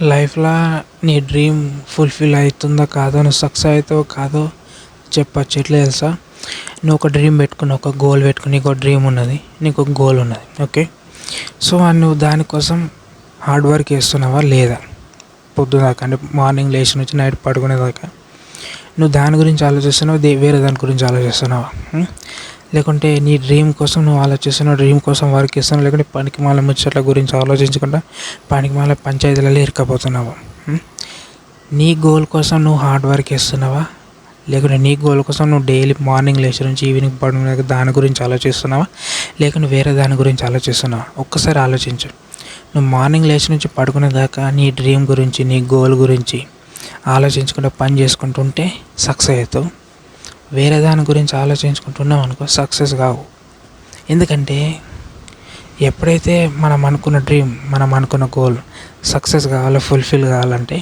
లైఫ్‌లా నీ dream fulfil అయితుందో కాదో, నువ్వు సక్సెస్ అయితావో కాదో చెప్పచ్చు. ఎట్లా తెలుసా? నువ్వు ఒక డ్రీమ్ పెట్టుకున్నావు, ఒక గోల్ పెట్టుకుని, నీకు ఒక డ్రీమ్ ఉన్నది, నీకు ఒక గోల్ ఉన్నది. ఓకే. సో నువ్వు దానికోసం హార్డ్ వర్క్ చేస్తున్నావా లేదా? పొద్దుదాకా అంటే మార్నింగ్ లేచి నుంచి నైట్ పడుకునేదాకా నువ్వు దాని గురించి ఆలోచిస్తున్నావా, వేరే దాని గురించి ఆలోచిస్తున్నావా? లేకుంటే నీ డ్రీమ్ కోసం నువ్వు ఆలోచిస్తున్నావు, డ్రీమ్ కోసం వర్క్ చేస్తున్నావు, లేకుంటే పనికిమాల ముచ్చట్ల గురించి ఆలోచించకుండా పనికిమాల పంచాయతీలలో ఇరుక్కపోతున్నావా? నీ గోల్ కోసం నువ్వు హార్డ్ వర్క్ చేస్తున్నావా, లేకుంటే నీ గోల్ కోసం నువ్వు డైలీ మార్నింగ్ లేచి నుంచి ఈవినింగ్ పడుకునే దాని గురించి ఆలోచిస్తున్నావా, లేకుంటే వేరే దాని గురించి ఆలోచిస్తున్నావా? ఒక్కసారి ఆలోచించు. నువ్వు మార్నింగ్ లేచి నుంచి పడుకునేదాకా నీ డ్రీమ్ గురించి, నీ గోల్ గురించి ఆలోచించకుండా పని చేసుకుంటుంటే సక్సెస్ అవుతావు. వేరే దాని గురించి ఆలోచించుకుంటున్నావు అనుకో, సక్సెస్ కావు. ఎందుకంటే ఎప్పుడైతే మనం అనుకున్న డ్రీమ్, మనం అనుకున్న గోల్ సక్సెస్ కావాలో, ఫుల్ఫిల్ కావాలంటే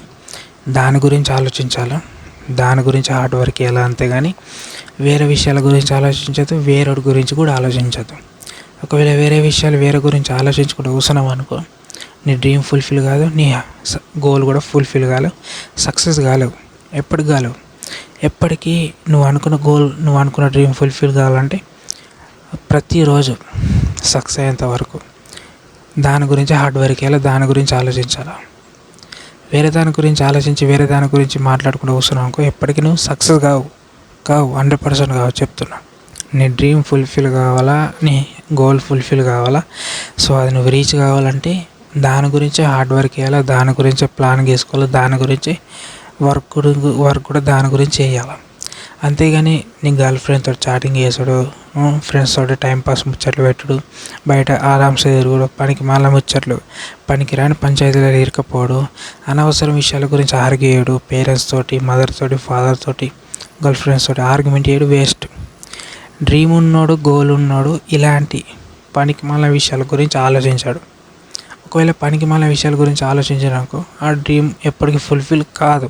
దాని గురించి ఆలోచించాలి, దాని గురించి హార్డ్ వర్క్ చేయాలి. అంతేగాని వేరే విషయాల గురించి ఆలోచించద్దు, వేరే గురించి కూడా ఆలోచించద్దు. ఒకవేళ వేరే గురించి ఆలోచించుకుంటూ కూర్చున్నావు అనుకో, నీ డ్రీమ్ ఫుల్ఫిల్ కాదు, నీ గోల్ కూడా ఫుల్ఫిల్ కాలేవు, సక్సెస్ కాలేవు. ఎప్పటికి కాలేవు. ఎప్పటికీ నువ్వు అనుకున్న గోల్, నువ్వు అనుకున్న డ్రీమ్ ఫుల్ఫిల్ కావాలంటే ప్రతిరోజు సక్సెస్ అయ్యేంత వరకు దాని గురించి హార్డ్ వర్క్ చేయాలి, దాని గురించి ఆలోచించాలి. వేరే దాని గురించి ఆలోచించి వేరే దాని గురించి మాట్లాడుకుంటూ కూర్చున్నావు అనుకో, ఎప్పటికీ నువ్వు సక్సెస్ కావు 100% కావు చెప్తున్నా. నీ డ్రీమ్ ఫుల్ఫిల్ కావాలా, నీ గోల్ ఫుల్ఫిల్ కావాలా, సో అది నువ్వు రీచ్ కావాలంటే దాని గురించి హార్డ్ వర్క్ చేయాలి, దాని గురించి ప్లాన్ చేసుకోవాలి, దాని గురించి వర్క్ కూడా దాని గురించి చేయాలి. అంతేగాని నీ గర్ల్ ఫ్రెండ్తో చాటింగ్ చేసుడు, ఫ్రెండ్స్ తోటి టైంపాస్ ముచ్చట్లు పెట్టుడు, బయట ఆరామ్సే తిరుగుడు, పనికి మాల ముచ్చట్లు, పనికి రాని పంచాయతీలలో ఇరుకపోవడు, అనవసరం విషయాల గురించి ఆర్గ్యూ చేయడు, పేరెంట్స్ తోటి, మదర్ తోటి, ఫాదర్ తోటి, గర్ల్ ఫ్రెండ్స్ తోటి ఆర్గ్యుమెంట్ చేయడు వేస్ట్. డ్రీమ్ ఉన్నోడు, గోల్ ఉన్నోడు ఇలాంటి పనికి మాల విషయాల గురించి ఆలోచించాడు. ఒకవేళ పనికి మాల విషయాల గురించి ఆలోచించాడనుకో, ఆ డ్రీమ్ ఎప్పటికీ ఫుల్ఫిల్ కాదు.